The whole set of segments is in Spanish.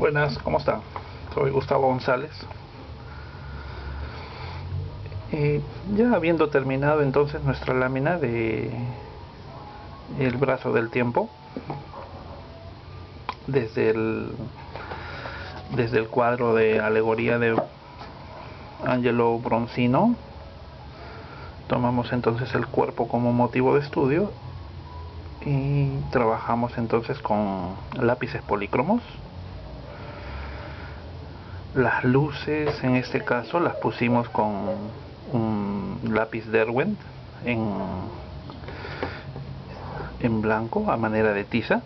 Buenas, ¿cómo está? Soy Gustavo González. Ya habiendo terminado entonces nuestra lámina de El brazo del tiempo, desde el cuadro de alegoría de Angelo Bronzino, tomamos entonces el cuerpo como motivo de estudio y trabajamos entonces con lápices polícromos. Las luces en este caso las pusimos con un lápiz Derwent en blanco a manera de tiza,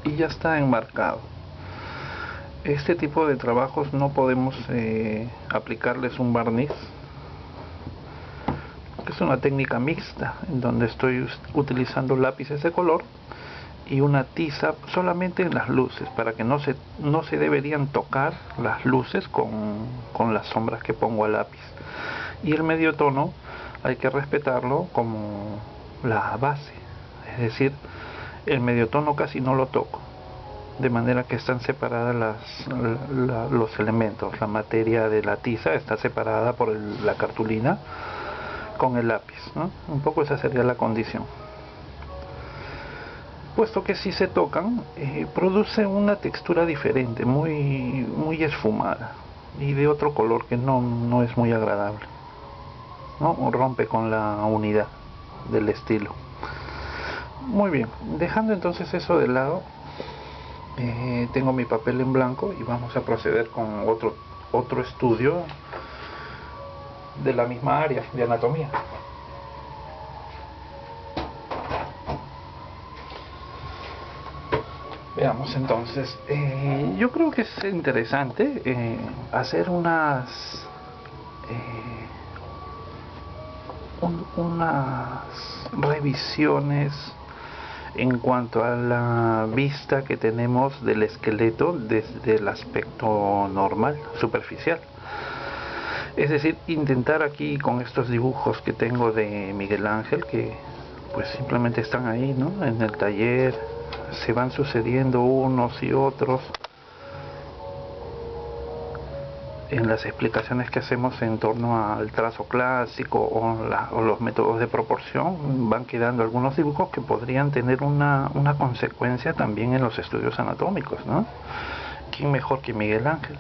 y ya está enmarcado. Este tipo de trabajos no podemos aplicarles un barniz, que es una técnica mixta en donde estoy utilizando lápices de color y una tiza solamente en las luces, para que no se deberían tocar las luces con las sombras que pongo al lápiz. Y el medio tono hay que respetarlo como la base, es decir, el medio tono casi no lo toco, de manera que están separadas los elementos. La materia de la tiza está separada por la cartulina con el lápiz, ¿no? Un poco esa sería la condición. Puesto que si se tocan, produce una textura diferente, muy esfumada y de otro color que no es muy agradable, ¿no? Rompe con la unidad del estilo. Muy bien, dejando entonces eso de lado, tengo mi papel en blanco y vamos a proceder con otro estudio de la misma área de anatomía. Veamos entonces, yo creo que es interesante hacer unas revisiones en cuanto a la vista que tenemos del esqueleto desde el aspecto normal, superficial. Es decir, intentar aquí con estos dibujos que tengo de Miguel Ángel, que pues simplemente están ahí, ¿no? En el taller, se van sucediendo unos y otros en las explicaciones que hacemos en torno al trazo clásico o los métodos de proporción. Van quedando algunos dibujos que podrían tener una consecuencia también en los estudios anatómicos, ¿no? ¿Quién mejor que Miguel Ángel?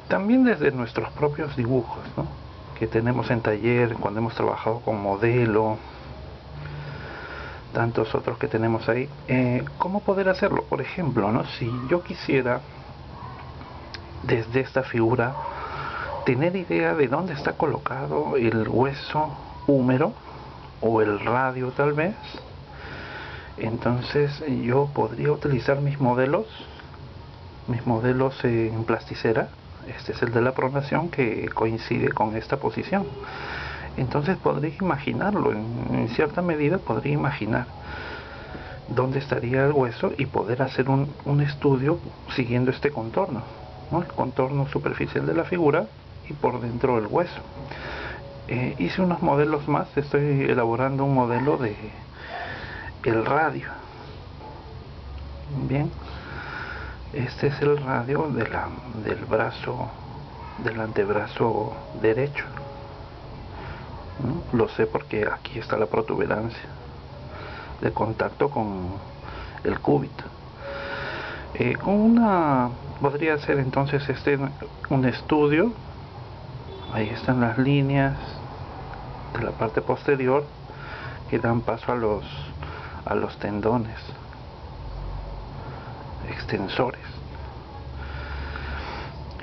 También desde nuestros propios dibujos, ¿no?, que tenemos en taller, cuando hemos trabajado con modelo, tantos otros que tenemos ahí. ¿Cómo poder hacerlo? Por ejemplo, ¿no?, si yo quisiera desde esta figura tener idea de dónde está colocado el hueso húmero o el radio tal vez, entonces yo podría utilizar mis modelos en plasticera. Este es el de la pronación, que coincide con esta posición. Entonces podría imaginarlo, en cierta medida podría imaginar dónde estaría el hueso y poder hacer un estudio siguiendo este contorno, ¿no?, el contorno superficial de la figura y por dentro el hueso. Hice unos modelos más, estoy elaborando un modelo de el radio. Bien, este es el radio del brazo, del antebrazo derecho, ¿no? Lo sé porque aquí está la protuberancia de contacto con el cúbito. Podría ser entonces un estudio. Ahí están las líneas de la parte posterior que dan paso a los tendones extensores.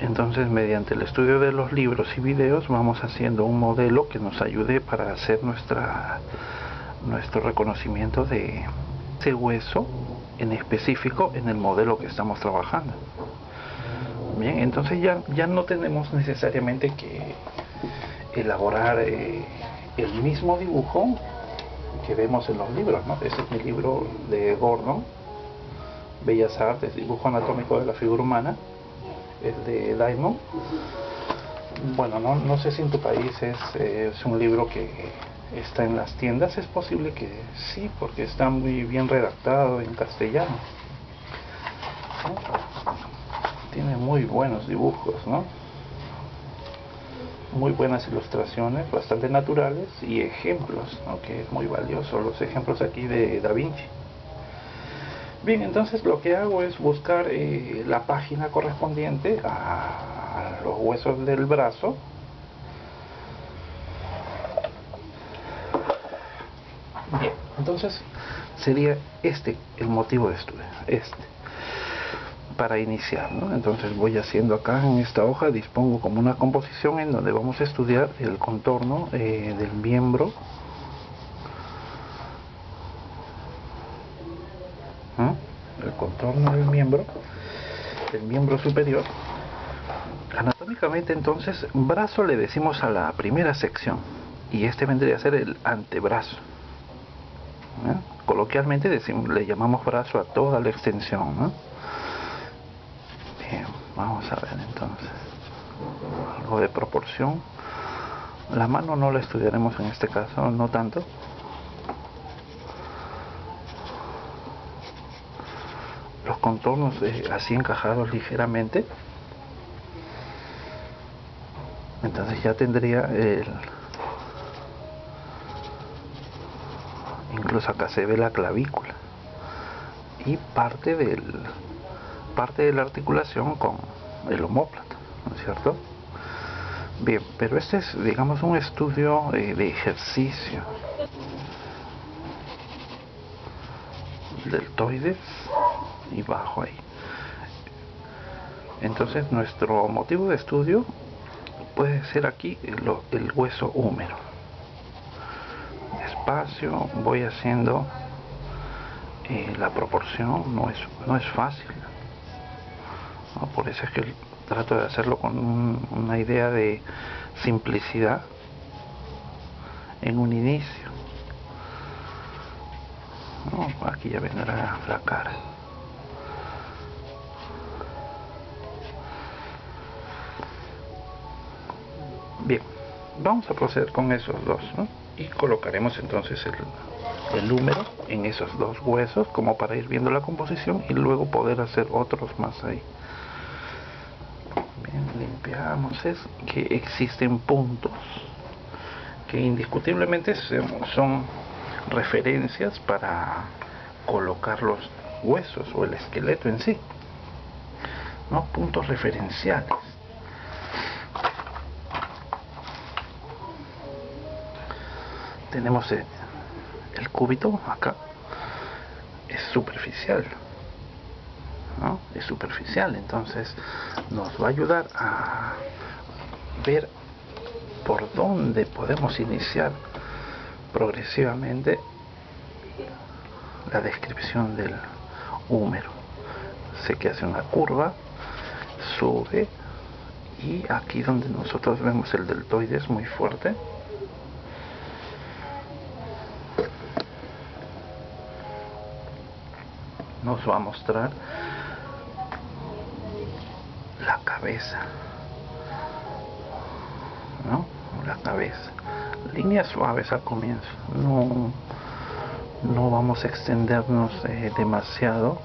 Entonces, mediante el estudio de los libros y videos, vamos haciendo un modelo que nos ayude para hacer nuestro reconocimiento de ese hueso en específico en el modelo que estamos trabajando. Bien, entonces ya no tenemos necesariamente que elaborar el mismo dibujo que vemos en los libros, ¿no? Este es mi libro de Gordon, Bellas Artes, dibujo anatómico de la figura humana, es de Diamond. Bueno, no sé si en tu país es un libro que está en las tiendas, es posible que sí, porque está muy bien redactado en castellano, ¿no? Tiene muy buenos dibujos, ¿no? Muy buenas ilustraciones, bastante naturales, y ejemplos, ¿no? Que es muy valioso, los ejemplos aquí de Da Vinci. Bien, entonces lo que hago es buscar la página correspondiente a los huesos del brazo. Bien, entonces sería este el motivo de estudio, para iniciar, ¿no? Entonces voy haciendo acá en esta hoja, dispongo como una composición en donde vamos a estudiar el contorno del miembro, ¿no? El contorno del miembro superior. Anatómicamente, entonces, brazo le decimos a la primera sección, y este vendría a ser el antebrazo, ¿no? Coloquialmente le llamamos brazo a toda la extensión, ¿no? Bien, vamos a ver entonces algo de proporción. La mano no la estudiaremos en este caso, no tanto. Los contornos así encajados ligeramente. Entonces ya tendría incluso acá se ve la clavícula y parte de la articulación con el omóplata, ¿no es cierto? Bien, pero este es, digamos, un estudio de ejercicio. Deltoides y bajo ahí. Entonces nuestro motivo de estudio puede ser aquí el hueso húmero. Despacio voy haciendo la proporción, no es fácil, ¿no? Por eso es que trato de hacerlo con una idea de simplicidad en un inicio, ¿no? Aquí ya vendrá la cara. Bien, vamos a proceder con esos dos, ¿no? Y colocaremos entonces el húmero en esos dos huesos como para ir viendo la composición y luego poder hacer otros más ahí. Bien, limpiamos. Es que existen puntos que indiscutiblemente son referencias para colocar los huesos o el esqueleto en sí, ¿no? Puntos referenciales. Tenemos el cúbito acá, es superficial, ¿no? Es superficial, entonces nos va a ayudar a ver por dónde podemos iniciar progresivamente la descripción del húmero. Sé que hace una curva, sube, y aquí donde nosotros vemos el deltoides muy fuerte, nos va a mostrar la cabeza, ¿no? La cabeza, líneas suaves al comienzo, no vamos a extendernos demasiado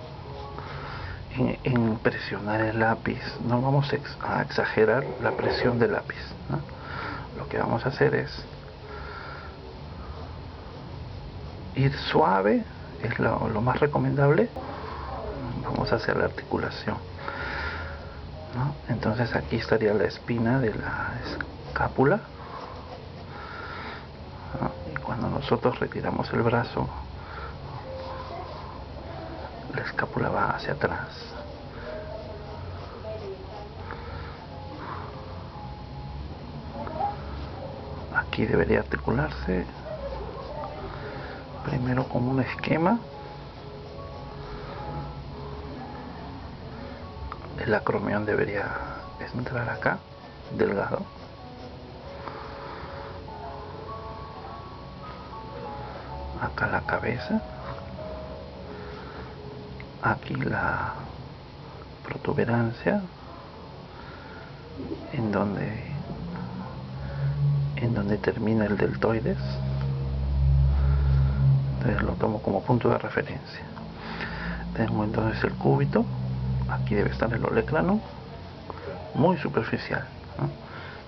en presionar el lápiz, no vamos a exagerar la presión del lápiz, ¿no? Lo que vamos a hacer es ir suave, es lo más recomendable. Vamos a hacer la articulación, ¿no? Entonces aquí estaría la espina de la escápula, ¿no? Y cuando nosotros retiramos el brazo, la escápula va hacia atrás. Aquí debería articularse primero como un esquema. El acromión debería entrar acá, delgado. Acá la cabeza. Aquí la protuberancia, en donde termina el deltoides. Entonces lo tomo como punto de referencia. Tengo entonces el cúbito, aquí debe estar el olecrano, muy superficial, ¿no?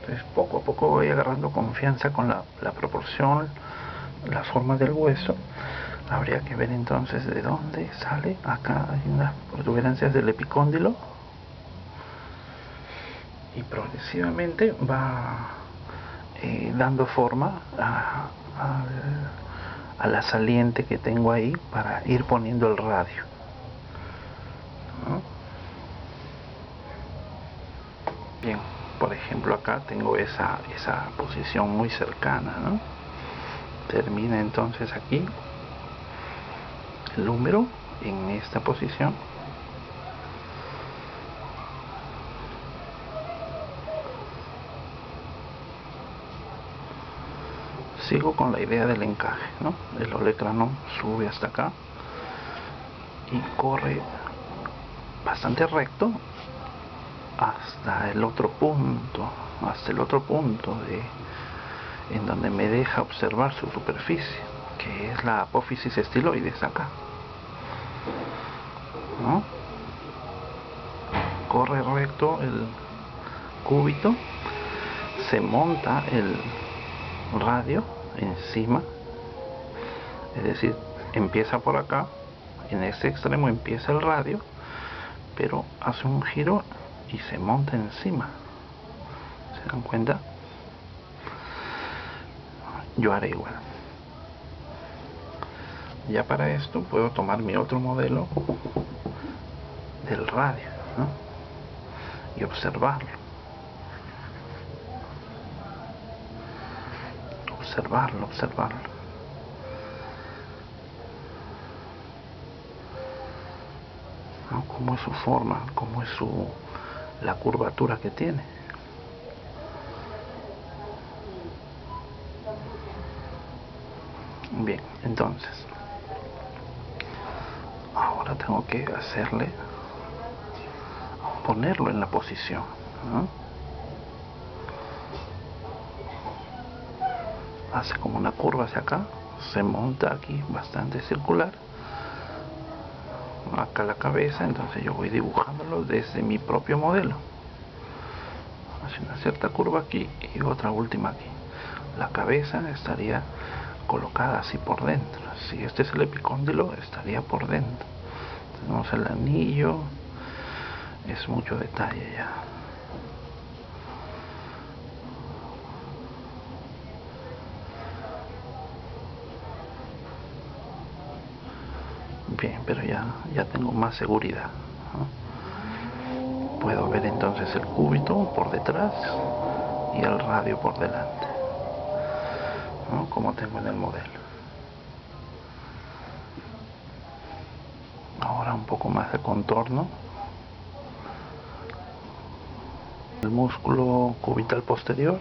Entonces poco a poco voy agarrando confianza con la proporción, la forma del hueso. Habría que ver entonces de dónde sale. Acá hay unas protuberancias del epicóndilo y progresivamente va dando forma a la saliente que tengo ahí para ir poniendo el radio, ¿no? Bien, por ejemplo acá tengo esa posición muy cercana, ¿no? Termina entonces aquí el número en esta posición. Sigo con la idea del encaje, ¿no? El olecrano sube hasta acá y corre bastante recto hasta el otro punto, en donde me deja observar su superficie, que es la apófisis estiloides acá, ¿no? Corre recto el cúbito, se monta el radio encima, es decir, empieza por acá, en este extremo empieza el radio, pero hace un giro y se monta encima. ¿Se dan cuenta? Yo haré igual. Ya para esto puedo tomar mi otro modelo del radio, ¿no? Y observarlo, ¿no? Cómo es su forma, cómo es la curvatura que tiene. Bien, entonces ahora tengo que ponerlo en la posición, ¿no? Hace como una curva hacia acá, se monta aquí bastante circular, acá la cabeza, entonces yo voy dibujándolo desde mi propio modelo. Hace una cierta curva aquí y otra última aquí. La cabeza estaría colocada así por dentro. Si este es el epicóndilo, estaría por dentro. Tenemos el anillo, es mucho detalle ya. Bien, pero ya tengo más seguridad, ¿no? Puedo ver entonces el cúbito por detrás y el radio por delante, ¿no? Como tengo en el modelo. Ahora un poco más de contorno. El músculo cubital posterior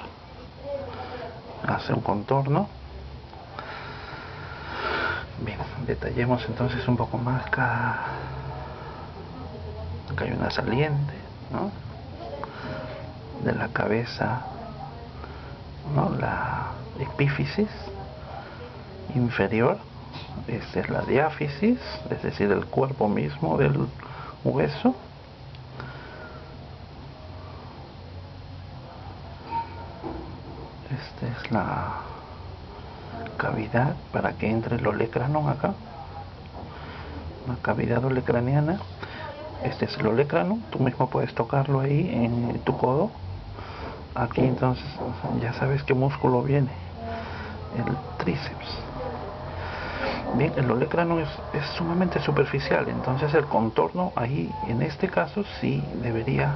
hace un contorno. Bien, detallemos entonces un poco más acá hay una saliente, ¿no? De la cabeza, ¿no? La epífisis inferior. Esta es la diáfisis, es decir, el cuerpo mismo del hueso. Esta es la cavidad para que entre el olecrano acá, una cavidad olecraniana. Este es el olecrano, tú mismo puedes tocarlo ahí en tu codo. Aquí entonces ya sabes qué músculo viene, el tríceps. Bien, el olecrano es sumamente superficial, entonces el contorno ahí en este caso sí debería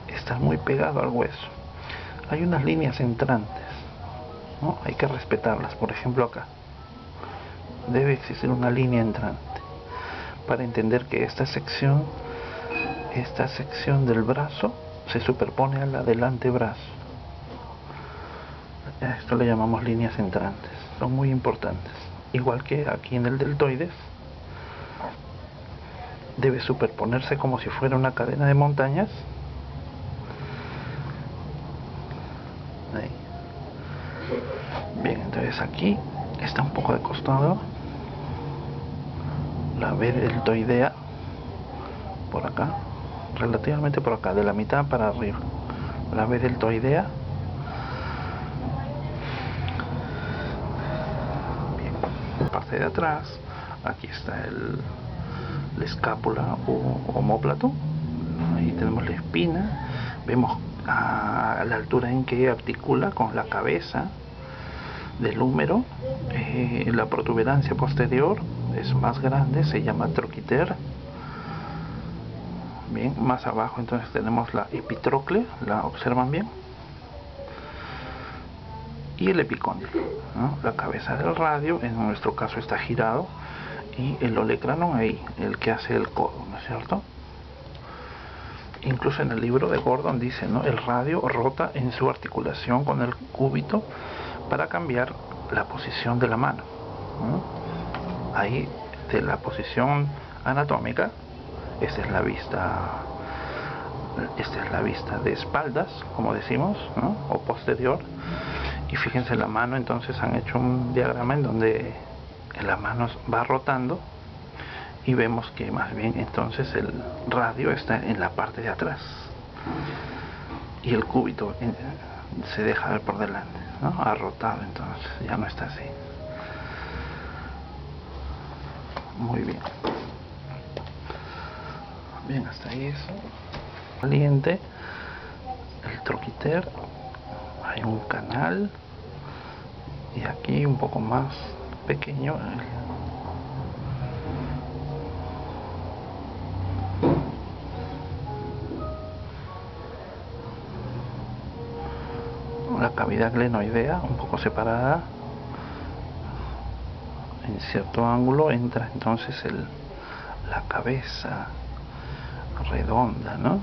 estar muy pegado al hueso. Hay unas líneas entrantes, ¿no? Hay que respetarlas. Por ejemplo acá debe existir una línea entrante para entender que esta sección del brazo se superpone a la del antebrazo. A esto le llamamos líneas entrantes, son muy importantes. Igual que aquí en el deltoides, debe superponerse como si fuera una cadena de montañas. Ahí. Bien, entonces aquí está un poco de costado, la B deltoidea por acá, relativamente por acá, de la mitad para arriba, la B deltoidea. Bien, parte de atrás, aquí está la escápula o omóplato, ahí tenemos la espina, vemos a la altura en que articula con la cabeza del húmero. La protuberancia posterior es más grande, se llama troquiter. Bien, más abajo entonces tenemos la epitróclea, la observan bien, y el epicóndilo, ¿no? La cabeza del radio en nuestro caso está girado, y el olecranon ahí, el que hace el codo, ¿no es cierto? Incluso en el libro de Gordon dice, ¿no?, el radio rota en su articulación con el cúbito para cambiar la posición de la mano, ¿no? Ahí, de la posición anatómica, esta es la vista de espaldas, como decimos, ¿no?, o posterior. Y fíjense, la mano, entonces han hecho un diagrama en donde la mano va rotando, y vemos que más bien entonces el radio está en la parte de atrás y el cúbito se deja ver por delante, ¿no? Ha rotado, entonces ya no está así. Muy bien. Bien, hasta ahí eso. Caliente, el troquiter, hay un canal, y aquí un poco más pequeño la cavidad glenoidea, un poco separada, en cierto ángulo entra entonces la cabeza redonda, ¿no?,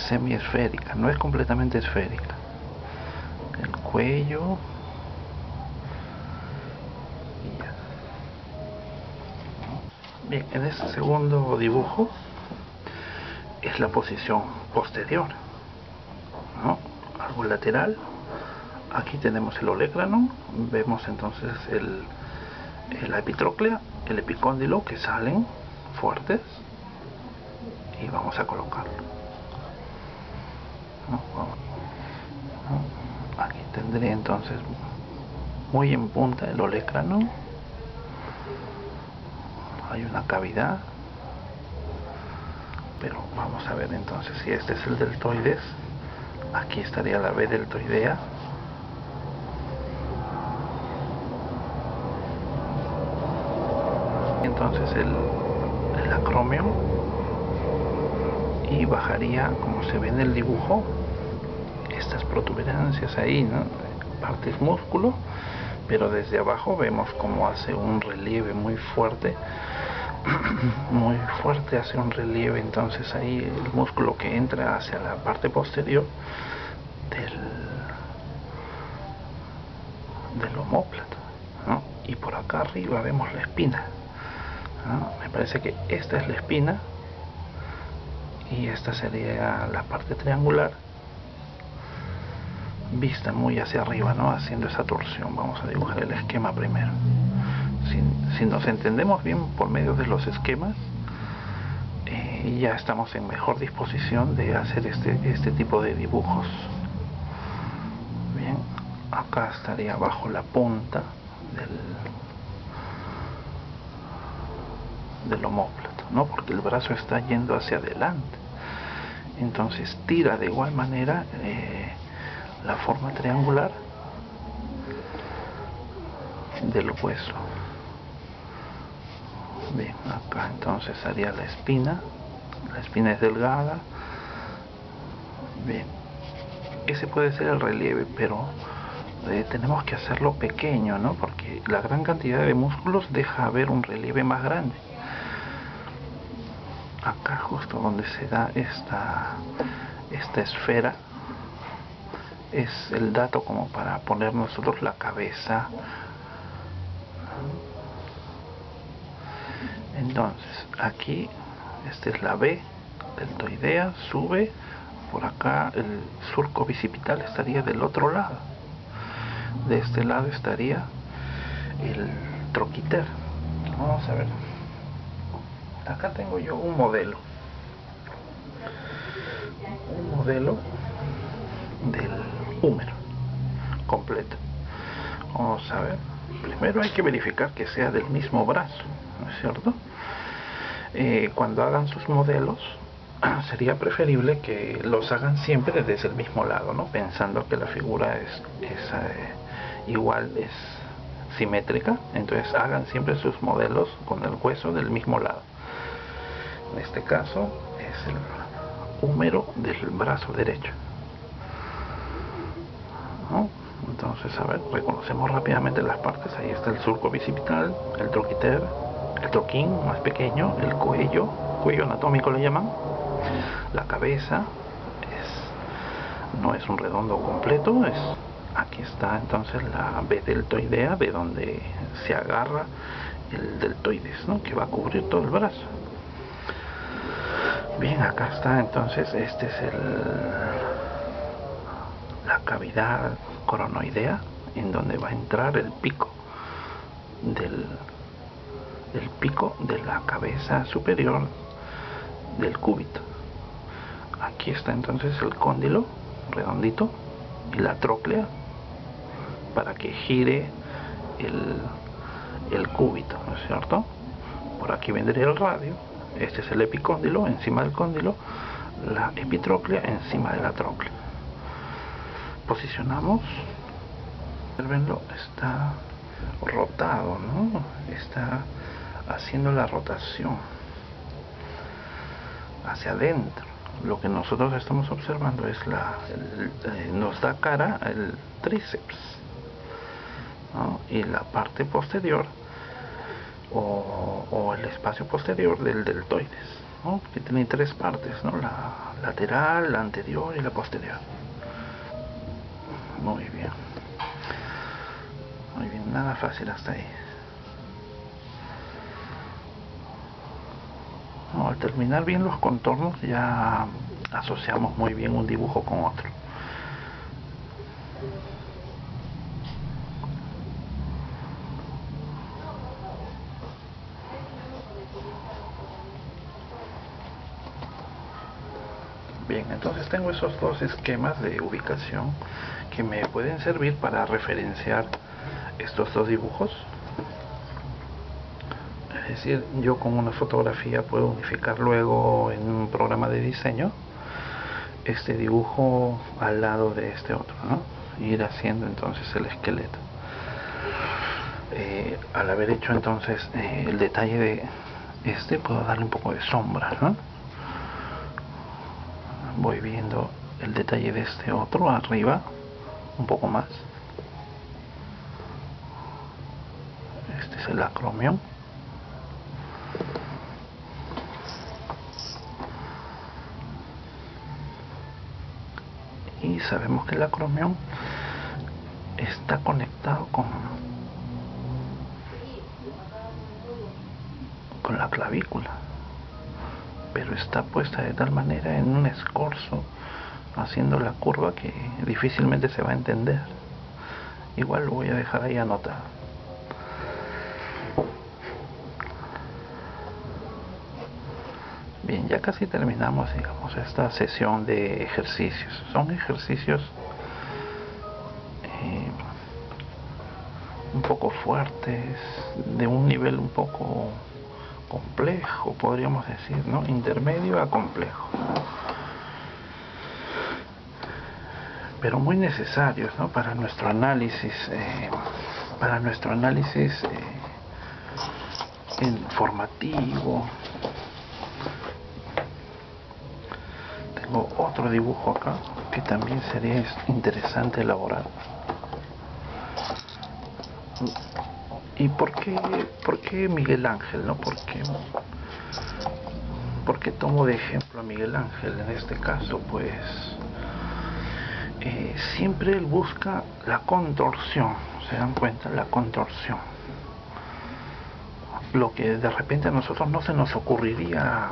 semiesférica, no es completamente esférica. El cuello, y ya. Bien, en este segundo dibujo es la posición posterior, ¿no?, algo lateral. Aquí tenemos el olecranon, vemos entonces la epitróclea, el epicóndilo, que salen fuertes, y vamos a colocarlo, ¿no? Aquí tendría entonces muy en punta el olecranon, hay una cavidad, pero vamos a ver entonces si este es el deltoides. Aquí estaría la B deltoidea, entonces el acromio, y bajaría, como se ve en el dibujo, estas protuberancias ahí, ¿no?, partes músculo, pero desde abajo vemos como hace un relieve muy fuerte, muy fuerte, hace un relieve entonces ahí el músculo que entra hacia la parte posterior del omóplato, ¿no? Y por acá arriba vemos la espina, ¿no? Me parece que esta es la espina y esta sería la parte triangular vista muy hacia arriba, ¿no?, haciendo esa torsión. Vamos a dibujar el esquema primero. Si nos entendemos bien por medio de los esquemas, ya estamos en mejor disposición de hacer este tipo de dibujos. Bien, acá estaría abajo la punta del omóplato, ¿no?, porque el brazo está yendo hacia adelante, entonces tira de igual manera la forma triangular del hueso. Bien, acá entonces haría la espina es delgada. Bien, ese puede ser el relieve, pero tenemos que hacerlo pequeño, ¿no?, porque la gran cantidad de músculos deja ver un relieve más grande. Acá justo donde se da esta esfera es el dato como para poner nosotros la cabeza. Entonces aquí esta es la B deltoidea, sube por acá, el surco bicipital estaría del otro lado. De este lado estaría el troquiter. Vamos a ver. Acá tengo yo un modelo del húmero completo. Vamos a ver. Primero hay que verificar que sea del mismo brazo, ¿no es cierto? Cuando hagan sus modelos, sería preferible que los hagan siempre desde el mismo lado, ¿no? Pensando que la figura es igual, es simétrica. Entonces hagan siempre sus modelos con el hueso del mismo lado. En este caso es el húmero del brazo derecho, ¿no? Entonces, a ver, reconocemos rápidamente las partes. Ahí está el surco bicipital, el troquiter, el troquín más pequeño, el cuello anatómico le llaman, la cabeza. No es un redondo completo, aquí está entonces la B deltoidea, de donde se agarra el deltoides, ¿no? Que va a cubrir todo el brazo. Bien, acá está entonces, este es la cavidad coronoidea, en donde va a entrar el pico de la cabeza superior del cúbito. Aquí está entonces el cóndilo redondito y la tróclea para que gire el cúbito, ¿no es cierto? Por aquí vendría el radio. Este es el epicóndilo, encima del cóndilo, la epitróclea encima de la tróclea. Posicionamos, observenlo, está rotado, ¿no? Está haciendo la rotación hacia adentro. Lo que nosotros estamos observando es nos da cara el tríceps, ¿no? Y la parte posterior o el espacio posterior del deltoides, ¿no? Que tiene tres partes, ¿no? La lateral, la anterior y la posterior. Muy bien, nada fácil hasta ahí. No, al terminar bien los contornos ya asociamos muy bien un dibujo con otro. Bien, entonces tengo esos dos esquemas de ubicación que me pueden servir para referenciar estos dos dibujos. Es decir, yo con una fotografía puedo unificar luego en un programa de diseño este dibujo al lado de este otro, ¿no? Ir haciendo entonces el esqueleto. Al haber hecho entonces el detalle de este, puedo darle un poco de sombra, ¿no? Voy viendo el detalle de este otro arriba un poco más. Este es el acromión. Y sabemos que el acromión está conectado con la clavícula, pero está puesta de tal manera en un escorzo, haciendo la curva que difícilmente se va a entender. Igual lo voy a dejar ahí anotado. Bien, ya casi terminamos, digamos, esta sesión de ejercicios. Son ejercicios un poco fuertes, de un nivel un poco complejo, podríamos decir, ¿no? Intermedio a complejo, pero muy necesarios, ¿no? Para nuestro análisis, informativo. Tengo otro dibujo acá que también sería interesante elaborar. ¿Y por qué Miguel Ángel, no? ¿Por qué tomo de ejemplo a Miguel Ángel en este caso? Pues siempre él busca la contorsión, ¿se dan cuenta? La contorsión. Lo que de repente a nosotros no se nos ocurriría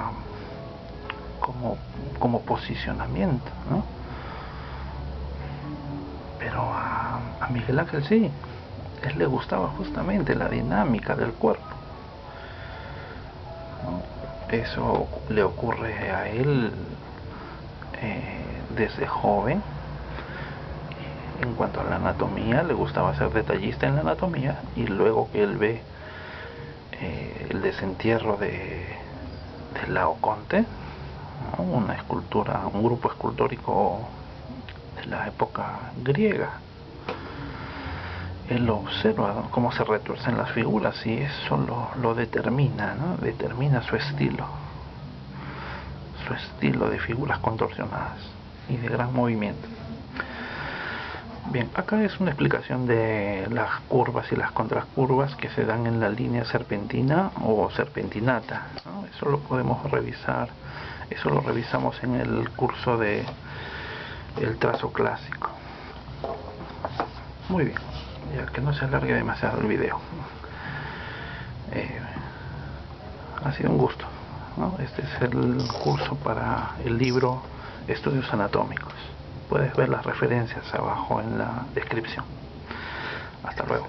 como posicionamiento, ¿no? Pero a A Miguel Ángel sí, él le gustaba justamente la dinámica del cuerpo, ¿no? Eso le ocurre a él desde joven. En cuanto a la anatomía, le gustaba ser detallista en la anatomía, y luego que él ve el desentierro de Laoconte, ¿no? Una escultura, un grupo escultórico de la época griega, él lo observa, ¿no? Cómo se retuercen las figuras, y eso lo determina, ¿no? Determina su estilo de figuras contorsionadas y de gran movimiento. Bien, acá es una explicación de las curvas y las contracurvas que se dan en la línea serpentina o serpentinata, ¿no? Eso lo podemos revisar, eso lo revisamos en el curso de el trazo clásico. Muy bien, ya que no se alargue demasiado el video. Ha sido un gusto, ¿no? Este es el curso para el libro Estudios Anatómicos. Puedes ver las referencias abajo en la descripción. Hasta luego.